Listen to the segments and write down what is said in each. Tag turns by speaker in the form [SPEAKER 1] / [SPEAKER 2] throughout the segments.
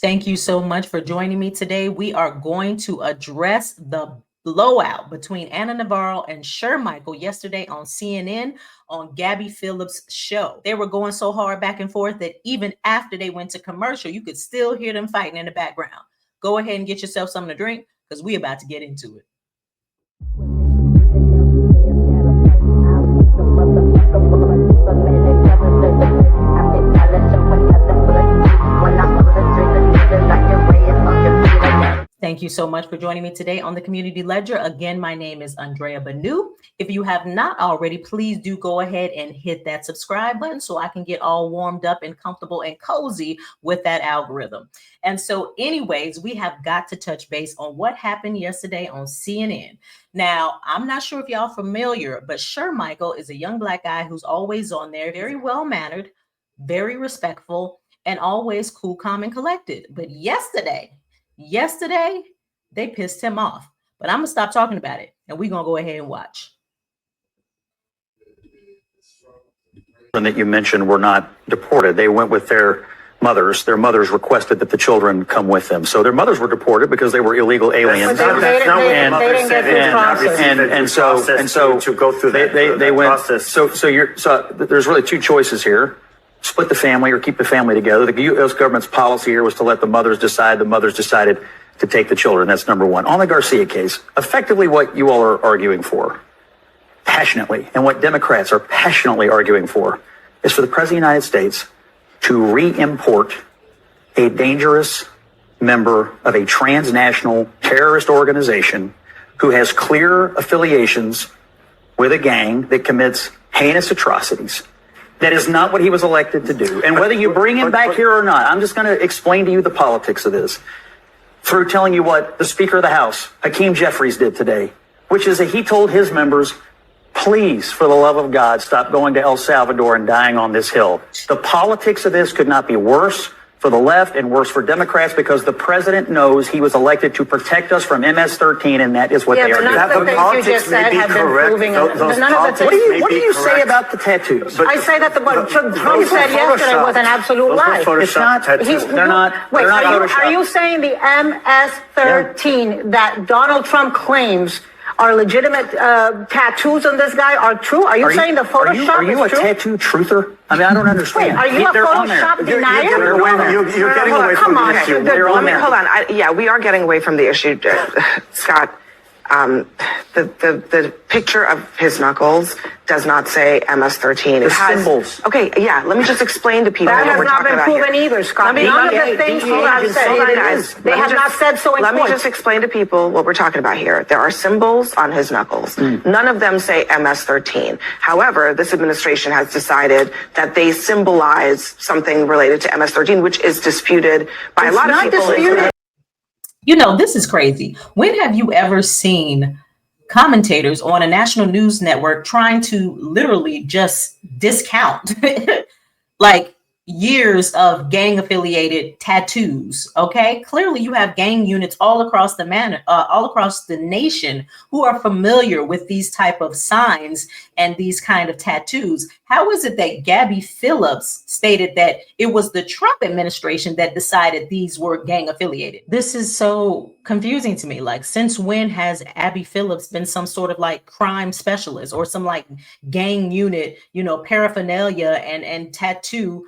[SPEAKER 1] Thank you so much for joining me today. We are going to address the blowout between Ana Navarro and Shermichael yesterday on CNN on Gabby Phillips' show. They were going so hard back and forth that even after they went to commercial, you could still hear them fighting in the background. Go ahead and get yourself something to drink because we're about to get into it. Thank you so much for joining me today on the Community Ledger. Again, my name is Andrea Banu. If you have not already, please do go ahead and hit that subscribe button so I can get all warmed up and comfortable and cozy with that algorithm. And so anyways, we have got to touch base on what happened yesterday on CNN. Now, I'm not sure if y'all familiar, but Shermichael is a young Black guy who's always on there, very well-mannered, very respectful, and always cool, calm, and collected. But yesterday, they pissed him off. But I'm going to stop talking about it, and we're going to go ahead and watch.
[SPEAKER 2] That you mentioned were not deported. They went with their mothers. Their mothers requested that the children come with them. So their mothers were deported because they were illegal aliens.
[SPEAKER 3] They didn't get through process.
[SPEAKER 2] And so
[SPEAKER 3] to go through
[SPEAKER 2] they went.
[SPEAKER 3] Process.
[SPEAKER 2] So there's really two choices here. Split the family or keep the family together. The U.S. government's policy here was to let the mothers decide. The mothers decided to take the children. That's number one. On the Garcia case, effectively what you all are arguing for, passionately, and what Democrats are passionately arguing for, is for the President of the United States to re-import a dangerous member of a transnational terrorist organization who has clear affiliations with a gang that commits heinous atrocities. That is not what he was elected to do. And whether you bring him back here or not, I'm just going to explain to you the politics of this through telling you what the Speaker of the House, Hakeem Jeffries, did today, which is that he told his members, please, for the love of God, stop going to El Salvador and dying on this hill. The politics of this could not be worse for the left and worse for Democrats because the president knows he was elected to protect us from MS-13, and that is what they are doing.
[SPEAKER 3] None of the things you just said have been proving.
[SPEAKER 2] What do you say about the tattoos?
[SPEAKER 3] I say that what Trump said yesterday was an absolute lie.
[SPEAKER 2] It's not. They're not.
[SPEAKER 3] Wait, are you saying the MS-13 that Donald Trump claims are legitimate tattoos on this guy are true? Are you saying the Photoshop is true?
[SPEAKER 2] Are you a tattoo truther? I mean, I don't understand.
[SPEAKER 3] Wait, are you a Photoshop denier?
[SPEAKER 4] You're getting away from the issue.
[SPEAKER 5] Hold on. Yeah, we are getting away from the issue, Scott. The picture of his knuckles does not say MS-13.
[SPEAKER 2] It has symbols.
[SPEAKER 5] Okay, yeah. Let me just explain to people
[SPEAKER 3] that
[SPEAKER 5] what we're talking about
[SPEAKER 3] here. That has not been proven either, Scott. None of the things you have said.
[SPEAKER 5] Hold on, guys.
[SPEAKER 3] They have not said so in
[SPEAKER 5] Let me just explain to people what we're talking about here. There are symbols on his knuckles. None of them say MS-13. However, this administration has decided that they symbolize something related to MS-13, which is disputed by a lot of people.
[SPEAKER 1] You know, this is crazy. When have you ever seen commentators on a national news network trying to literally just discount like years of gang affiliated tattoos? Okay, clearly you have gang units all across the nation who are familiar with these type of signs and these kind of tattoos. How is it that Gabby Phillips stated that it was the Trump administration that decided these were gang affiliated? This is so confusing to me. Like, since when has Abby Phillips been some sort of like crime specialist or some like gang unit, paraphernalia and tattoo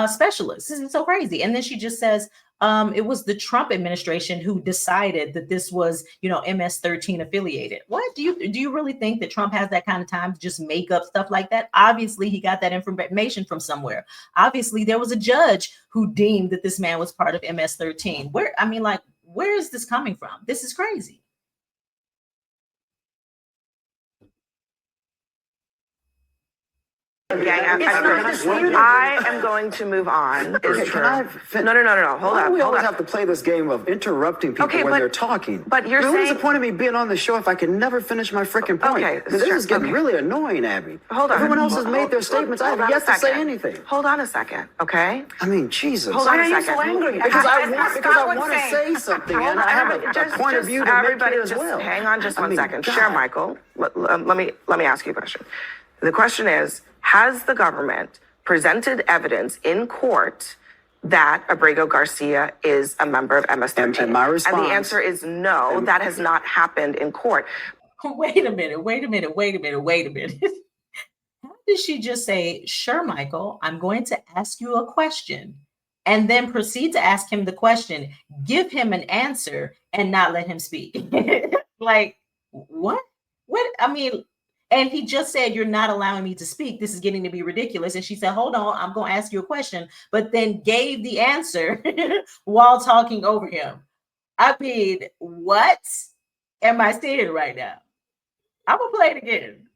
[SPEAKER 1] specialist? This is so crazy. And then she just says, it was the Trump administration who decided that this was, MS-13 affiliated. What do you really think that Trump has that kind of time to just make up stuff like that? Obviously, he got that information from somewhere. Obviously, there was a judge who deemed that this man was part of MS-13. Where is this coming from? This is crazy.
[SPEAKER 5] I am going to move on. No. Hold on.
[SPEAKER 4] We always have to play this game of interrupting people when they're talking.
[SPEAKER 5] But you're saying,
[SPEAKER 4] what is the point of me being on the show if I can never finish my freaking point?
[SPEAKER 5] Okay,
[SPEAKER 4] this is getting really annoying, Abby.
[SPEAKER 5] Hold on.
[SPEAKER 4] Everyone else has made their statements. I have yet to say anything.
[SPEAKER 5] Hold on a second, okay?
[SPEAKER 4] I mean, Jesus.
[SPEAKER 5] Hold on a
[SPEAKER 3] Why are
[SPEAKER 5] second.
[SPEAKER 3] you so angry?
[SPEAKER 4] Because I want to say something, and I have a point of view to make here as well.
[SPEAKER 5] Hang on just one second. Shermichael, let me ask you a question. The question is, has the government presented evidence in court that Abrego Garcia is a member of MS-13?
[SPEAKER 4] And my response...
[SPEAKER 5] And the answer is no, that has not happened in court.
[SPEAKER 1] Wait a minute. How did she just say, Shermichael, I'm going to ask you a question, and then proceed to ask him the question, give him an answer, and not let him speak? Like, what? I mean, and he just said, you're not allowing me to speak. This is getting to be ridiculous. And she said, hold on, I'm going to ask you a question, but then gave the answer while talking over him. I mean, what am I seeing right now? I'm going to play it again.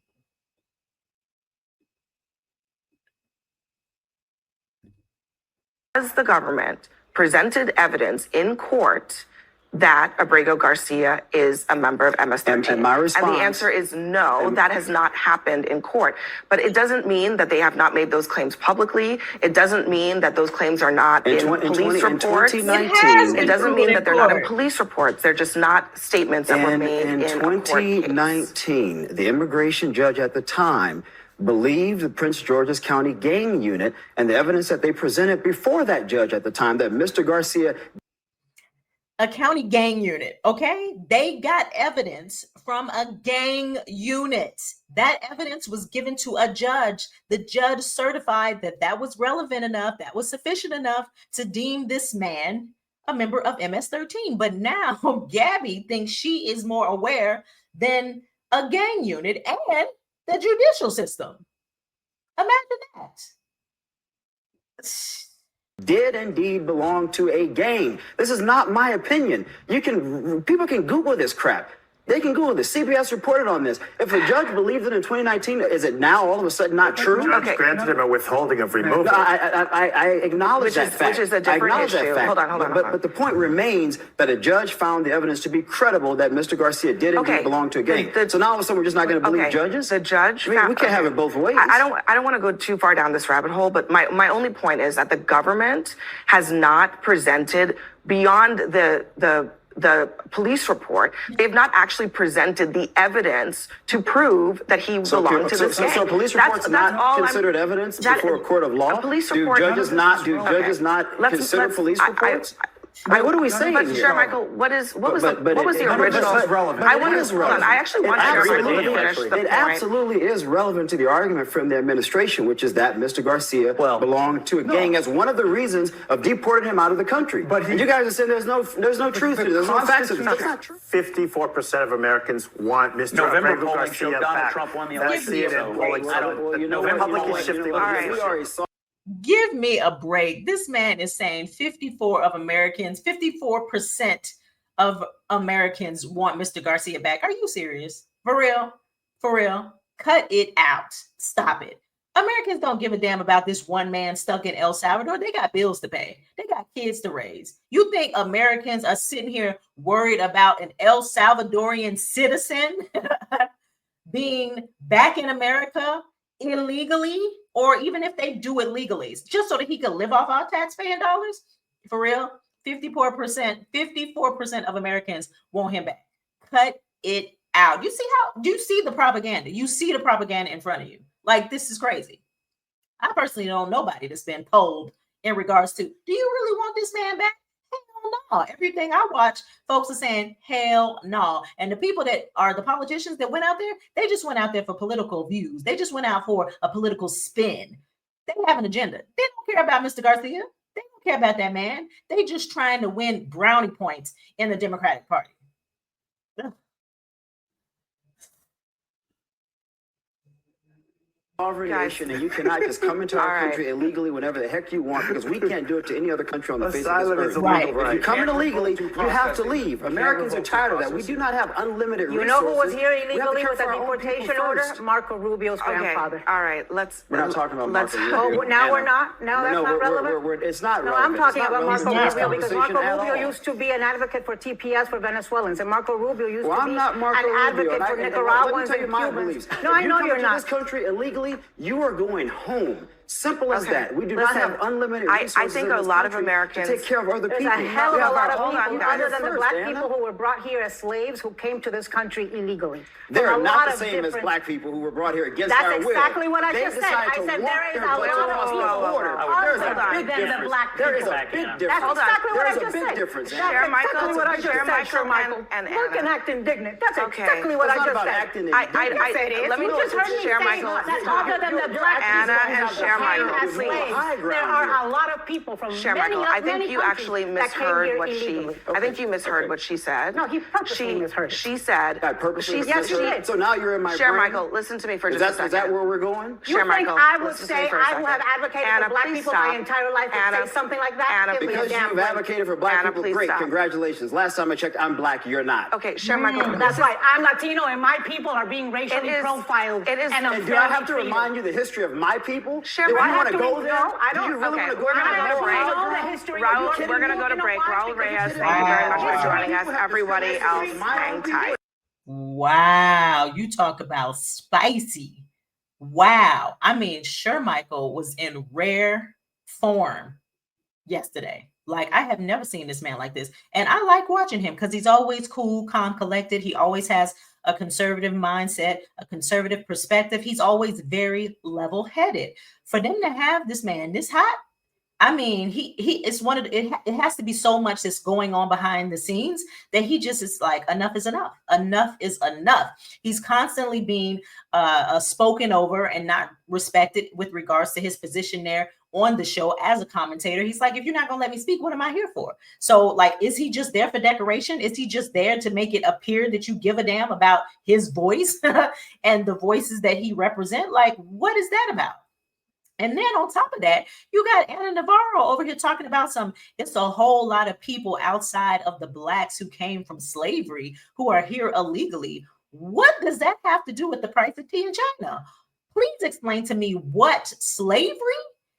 [SPEAKER 5] Has the government presented evidence in court that Abrego Garcia is a member of MS-13?
[SPEAKER 4] And my response...
[SPEAKER 5] And the answer is no, that has not happened in court. But it doesn't mean that they have not made those claims publicly. It doesn't mean that those claims are not in police reports. It doesn't mean that they're not in police reports. They're just not statements that were made in a court case.
[SPEAKER 4] 2019, the immigration judge at the time believed the Prince George's County gang unit and the evidence that they presented before that judge at the time that Mr. Garcia...
[SPEAKER 1] A county gang unit, okay? They got evidence from a gang unit. That evidence was given to a judge. The judge certified that that was relevant enough, that was sufficient enough to deem this man a member of MS-13. But now Gabby thinks she is more aware than a gang unit and the judicial system. Imagine that.
[SPEAKER 4] Did indeed belong to a gang. This is not my opinion. People can Google this crap. They can Google this. CBS reported on this. If a judge believed it in 2019, is it now all of a sudden not true?
[SPEAKER 6] The judge granted him a withholding of removal.
[SPEAKER 4] No, I acknowledge that fact.
[SPEAKER 5] Which is a different issue. Hold on.
[SPEAKER 4] But the point remains that a judge found the evidence to be credible that Mr. Garcia did indeed belong to a gang. So now all of a sudden we're just not going to believe judges?
[SPEAKER 5] The judge...
[SPEAKER 4] I mean, we can't have it both ways.
[SPEAKER 5] I don't want to go too far down this rabbit hole, but my only point is that the government has not presented beyond the police report. They've not actually presented the evidence to prove that he belonged to this gang.
[SPEAKER 4] So police reports not considered evidence before a court of law? Do judges not consider police reports? What are we saying here?
[SPEAKER 5] Shermichael, what was the original? I actually want Shermichael to finish the point.
[SPEAKER 4] It absolutely is relevant to the argument from the administration, which is that Mr. Garcia belonged to a gang as one of the reasons of deporting him out of the country. But you guys are saying there's no truth to it. There's no facts to it. That's not true.
[SPEAKER 6] 54% of Americans want Mr.
[SPEAKER 2] November
[SPEAKER 6] Abrego
[SPEAKER 2] polling
[SPEAKER 6] Garcia
[SPEAKER 2] showed Donald
[SPEAKER 6] back.
[SPEAKER 2] Trump won the
[SPEAKER 6] That's
[SPEAKER 2] election.
[SPEAKER 6] CNN polling. The public is shifting.
[SPEAKER 5] All right.
[SPEAKER 1] Give me a break. This man is saying 54% of Americans want Mr. Garcia back. Are you serious? For real? For real? Cut it out. Stop it. Americans don't give a damn about this one man stuck in El Salvador. They got bills to pay. They got kids to raise. You think Americans are sitting here worried about an El Salvadorian citizen being back in America illegally, or even if they do it legally, just so that he can live off our taxpaying dollars? For real? 54% of Americans want him back. Cut it out. Do you see the propaganda? You see the propaganda in front of you. Like, this is crazy. I personally don't know nobody that's been polled in regards to, do you really want this man back? Hell no. Everything I watch, folks are saying, hell no. And the people that are the politicians that went out there, they just went out there for political views. They just went out for a political spin. They have an agenda. They don't care about Mr. Garcia. They don't care about that man. They just trying to win brownie points in the Democratic Party.
[SPEAKER 4] Nation, and you cannot just come into our country illegally whenever the heck you want, because we can't do it to any other country on the face of this earth.
[SPEAKER 1] Right.
[SPEAKER 4] If you come in illegally, you have to leave. Americans are tired of that. We do not have unlimited resources.
[SPEAKER 3] You know who was here illegally with a deportation order? Marco Rubio's grandfather.
[SPEAKER 5] All right,
[SPEAKER 4] we're not talking about Marco Rubio.
[SPEAKER 3] Oh, now we're not? Now that's not relevant?
[SPEAKER 4] It's not
[SPEAKER 3] No,
[SPEAKER 4] relevant.
[SPEAKER 3] I'm talking about Marco Rubio because Marco Rubio
[SPEAKER 4] all.
[SPEAKER 3] used to be an advocate for TPS for Venezuelans, and Marco Rubio used to
[SPEAKER 4] I'm
[SPEAKER 3] be
[SPEAKER 4] not Marco
[SPEAKER 3] an
[SPEAKER 4] Rubio.
[SPEAKER 3] advocate for
[SPEAKER 4] Let me
[SPEAKER 3] Nicaraguans
[SPEAKER 4] tell you
[SPEAKER 3] and
[SPEAKER 4] my
[SPEAKER 3] Cubans.
[SPEAKER 4] beliefs.
[SPEAKER 3] No, I know you're
[SPEAKER 4] If you come into
[SPEAKER 3] not.
[SPEAKER 4] this country illegally, illegally, you are going home. Simple as that. We do not have unlimited resources.
[SPEAKER 5] I think
[SPEAKER 4] in
[SPEAKER 5] a
[SPEAKER 4] this
[SPEAKER 5] lot of
[SPEAKER 4] country
[SPEAKER 5] Americans.
[SPEAKER 4] to take care of other
[SPEAKER 3] There's
[SPEAKER 4] people.
[SPEAKER 3] a hell of a lot of
[SPEAKER 5] Hold on,
[SPEAKER 3] people
[SPEAKER 5] guys.
[SPEAKER 3] other than the
[SPEAKER 4] First,
[SPEAKER 3] black
[SPEAKER 4] Anna.
[SPEAKER 3] people who were brought here as slaves who came to this country illegally.
[SPEAKER 4] They are
[SPEAKER 3] A
[SPEAKER 4] not
[SPEAKER 3] lot
[SPEAKER 4] the
[SPEAKER 3] of
[SPEAKER 4] same as
[SPEAKER 3] different-
[SPEAKER 4] black people who were brought here against
[SPEAKER 3] That's
[SPEAKER 4] our will.
[SPEAKER 3] exactly what I
[SPEAKER 4] They
[SPEAKER 3] just said.
[SPEAKER 4] decided
[SPEAKER 3] I
[SPEAKER 4] to
[SPEAKER 3] said
[SPEAKER 4] walk
[SPEAKER 3] there is
[SPEAKER 4] their
[SPEAKER 3] a
[SPEAKER 4] butts
[SPEAKER 3] lot
[SPEAKER 4] across
[SPEAKER 3] of
[SPEAKER 4] the
[SPEAKER 3] people
[SPEAKER 4] border.
[SPEAKER 3] other
[SPEAKER 4] There's a big
[SPEAKER 3] than the
[SPEAKER 4] difference.
[SPEAKER 3] black
[SPEAKER 4] There is
[SPEAKER 3] people.
[SPEAKER 4] a big
[SPEAKER 3] That's
[SPEAKER 4] difference.
[SPEAKER 3] exactly what I
[SPEAKER 4] There's a
[SPEAKER 3] just
[SPEAKER 4] big
[SPEAKER 3] said.
[SPEAKER 4] difference.
[SPEAKER 3] That's exactly what I just said,
[SPEAKER 5] Shermichael
[SPEAKER 3] Shermichael.
[SPEAKER 5] and
[SPEAKER 3] Look and
[SPEAKER 5] Anna.
[SPEAKER 3] act indignant. That's
[SPEAKER 5] Okay.
[SPEAKER 3] exactly what
[SPEAKER 4] It's
[SPEAKER 3] I
[SPEAKER 4] not
[SPEAKER 3] just
[SPEAKER 4] about
[SPEAKER 3] said.
[SPEAKER 4] acting
[SPEAKER 5] I-
[SPEAKER 4] indignant.
[SPEAKER 3] Yes, it is.
[SPEAKER 5] let me
[SPEAKER 3] You
[SPEAKER 5] just
[SPEAKER 3] just heard me
[SPEAKER 5] Shermichael.
[SPEAKER 3] say that other than the black
[SPEAKER 5] Anna
[SPEAKER 3] people
[SPEAKER 5] and
[SPEAKER 3] who came
[SPEAKER 5] Shermichael.
[SPEAKER 3] as slaves,
[SPEAKER 4] High ground
[SPEAKER 3] there are
[SPEAKER 4] here.
[SPEAKER 3] a lot of people from
[SPEAKER 5] Shermichael, I think you actually misheard what she. I think you misheard what she said.
[SPEAKER 3] No, he purposely misheard it.
[SPEAKER 5] She said.
[SPEAKER 4] I purposely
[SPEAKER 3] Yes, he
[SPEAKER 4] misheard
[SPEAKER 3] did.
[SPEAKER 4] it. So now you're in my brain.
[SPEAKER 5] Shermichael, listen to me for
[SPEAKER 4] Is
[SPEAKER 5] just a second.
[SPEAKER 4] that where we're going?
[SPEAKER 3] You think
[SPEAKER 5] Shermichael,
[SPEAKER 3] I would
[SPEAKER 5] listen to me
[SPEAKER 3] say
[SPEAKER 5] for a
[SPEAKER 3] I will have
[SPEAKER 5] second.
[SPEAKER 3] advocated
[SPEAKER 5] Anna,
[SPEAKER 3] for black
[SPEAKER 5] please
[SPEAKER 3] people
[SPEAKER 5] stop.
[SPEAKER 3] my entire life and
[SPEAKER 5] Anna,
[SPEAKER 3] say something like that?
[SPEAKER 5] Anna,
[SPEAKER 3] Give me a
[SPEAKER 4] Because
[SPEAKER 3] damn
[SPEAKER 4] you've
[SPEAKER 3] break.
[SPEAKER 4] advocated for black
[SPEAKER 5] Anna,
[SPEAKER 4] people,
[SPEAKER 5] please
[SPEAKER 4] great.
[SPEAKER 5] stop.
[SPEAKER 4] Congratulations. Last time I checked, I'm black. You're not.
[SPEAKER 5] Okay, Shermichael.
[SPEAKER 3] That's right. I'm Latino and my people are being racially
[SPEAKER 5] It is-
[SPEAKER 3] profiled.
[SPEAKER 5] it is-
[SPEAKER 3] and
[SPEAKER 4] And do I have to
[SPEAKER 3] unfairly
[SPEAKER 4] remind you the history of my people?
[SPEAKER 5] Sure,
[SPEAKER 4] Do
[SPEAKER 5] but I
[SPEAKER 4] you
[SPEAKER 5] have
[SPEAKER 4] want to
[SPEAKER 3] to
[SPEAKER 4] go
[SPEAKER 3] read-
[SPEAKER 4] there?
[SPEAKER 3] no, I
[SPEAKER 4] Do you
[SPEAKER 3] don't.
[SPEAKER 4] really
[SPEAKER 5] Okay,
[SPEAKER 4] want to go
[SPEAKER 5] we're
[SPEAKER 4] there?
[SPEAKER 5] gonna go to break.
[SPEAKER 3] All the history of
[SPEAKER 5] Raul,
[SPEAKER 3] your
[SPEAKER 5] we're gonna go to
[SPEAKER 3] you know
[SPEAKER 5] break.
[SPEAKER 3] why?
[SPEAKER 5] Raul
[SPEAKER 3] Because
[SPEAKER 5] Reyes,
[SPEAKER 3] you
[SPEAKER 5] thank you very much
[SPEAKER 3] didn't-
[SPEAKER 5] for joining us. Everybody else, hang tight.
[SPEAKER 1] Wow, you talk about spicy. Wow. I mean, Shermichael was in rare form yesterday. Like, I have never seen this man like this. And I like watching him because he's always cool, calm, collected. He always has a conservative mindset, a conservative perspective. He's always very level-headed. For them to have this man this hot, I mean, he is one of the, it has to be so much that's going on behind the scenes that he just is like, enough is enough. Enough is enough. He's constantly being spoken over and not respected with regards to his position there on the show as a commentator. He's like, if you're not gonna let me speak, what am I here for? So, like, is he just there for decoration? Is he just there to make it appear that you give a damn about his voice and the voices that he represent? Like, what is that about? And then on top of that, you got Ana Navarro over here talking about it's a whole lot of people outside of the blacks who came from slavery who are here illegally. What does that have to do with the price of tea in China? Please explain to me what slavery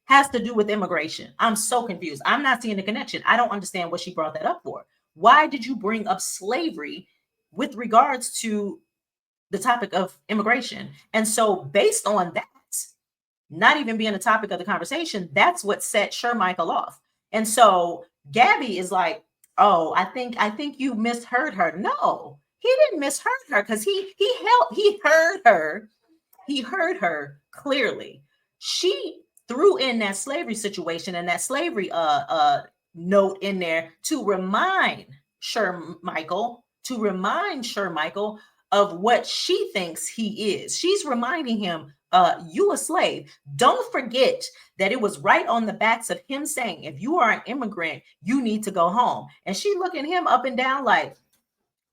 [SPEAKER 1] has to do with immigration. I'm so confused. I'm not seeing the connection. I don't understand what she brought that up for. Why did you bring up slavery with regards to the topic of immigration? And so based on that, not even being a topic of the conversation, that's what set Shermichael off. And so Gabby is like, oh, I think you misheard her. No, he didn't misheard her because he heard her clearly. She threw in that slavery situation and that slavery note in there to remind Shermichael of what she thinks he is. She's reminding him, you a slave. Don't forget that it was right on the backs of him saying, if you are an immigrant, you need to go home. And she looking him up and down like,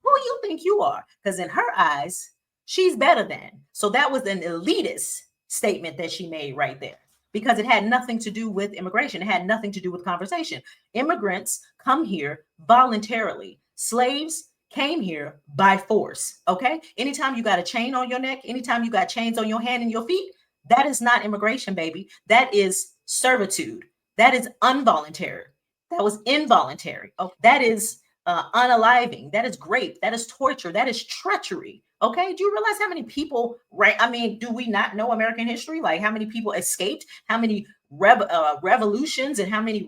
[SPEAKER 1] who you think you are? Because in her eyes, she's better than. So that was an elitist statement that she made right there, because it had nothing to do with immigration. It had nothing to do with conversation. Immigrants come here voluntarily. Slaves came here by force. Okay. Anytime you got a chain on your neck, anytime you got chains on your hand and your feet, that is not immigration, baby. That is servitude. That is involuntary. That was involuntary. Oh, that is unaliving. That is rape. That is torture. That is treachery. Okay. Do you realize how many people, right? I mean, do we not know American history? Like how many people escaped, how many revolutions and how many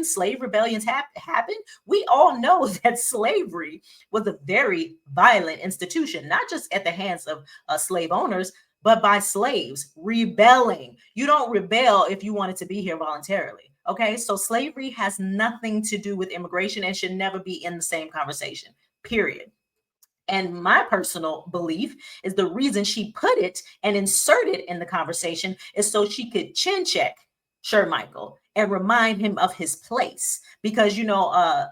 [SPEAKER 1] slave rebellions happened? We all know that slavery was a very violent institution, not just at the hands of slave owners, but by slaves rebelling. You don't rebel if you wanted to be here voluntarily. Okay, so slavery has nothing to do with immigration and should never be in the same conversation, period. And my personal belief is the reason she put it and inserted in the conversation is so she could chin check Shermichael and remind him of his place. Because, you know,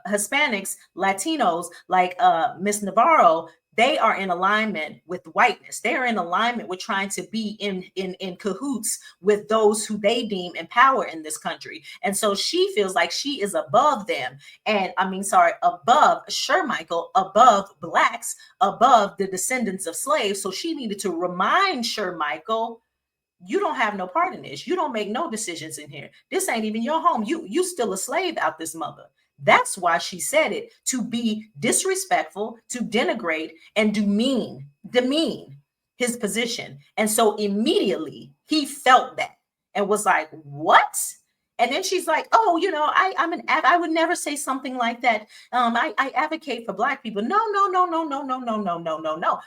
[SPEAKER 1] Hispanics, Latinos, like Miss Navarro, they are in alignment with whiteness. They are in alignment with trying to be in cahoots with those who they deem in power in this country. And so she feels like she is above them. And above Shermichael, above blacks, above the descendants of slaves. So she needed to remind Shermichael, you don't have no part in this. You don't make no decisions in here. This ain't even your home. You still a slave out this mother. That's why she said it, to be disrespectful, to denigrate, and demean his position. And so immediately he felt that and was like, what? And then she's like, oh, you know, I would never say something like that. I advocate for Black people. No.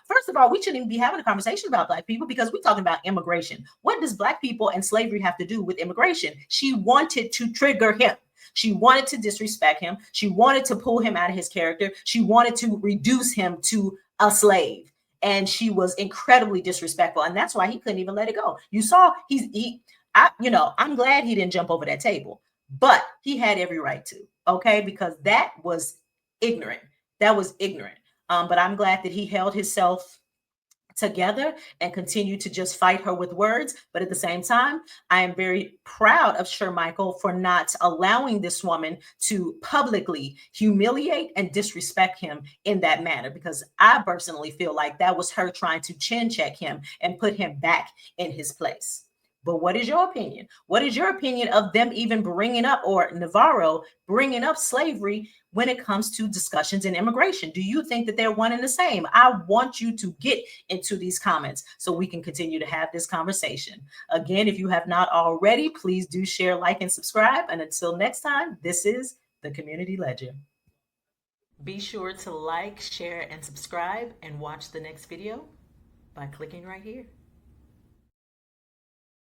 [SPEAKER 1] First of all, we shouldn't even be having a conversation about Black people because we're talking about immigration. What does Black people and slavery have to do with immigration? She wanted to trigger him. She wanted to disrespect him. She wanted to pull him out of his character. She wanted to reduce him to a slave. And she was incredibly disrespectful. And that's why he couldn't even let it go. You saw I'm glad he didn't jump over that table, but he had every right to, okay? Because that was ignorant. But I'm glad that he held himself together and continue to just fight her with words. But at the same time, I am very proud of Shermichael for not allowing this woman to publicly humiliate and disrespect him in that manner, because I personally feel like that was her trying to chin check him and put him back in his place. But what is your opinion? What is your opinion of them even bringing up, or Navarro bringing up, slavery when it comes to discussions in immigration? Do you think that they're one and the same? I want you to get into these comments so we can continue to have this conversation. Again, if you have not already, please do share, like, and subscribe. And until next time, this is the Community Ledger. Be sure to like, share, and subscribe, and watch the next video by clicking right here.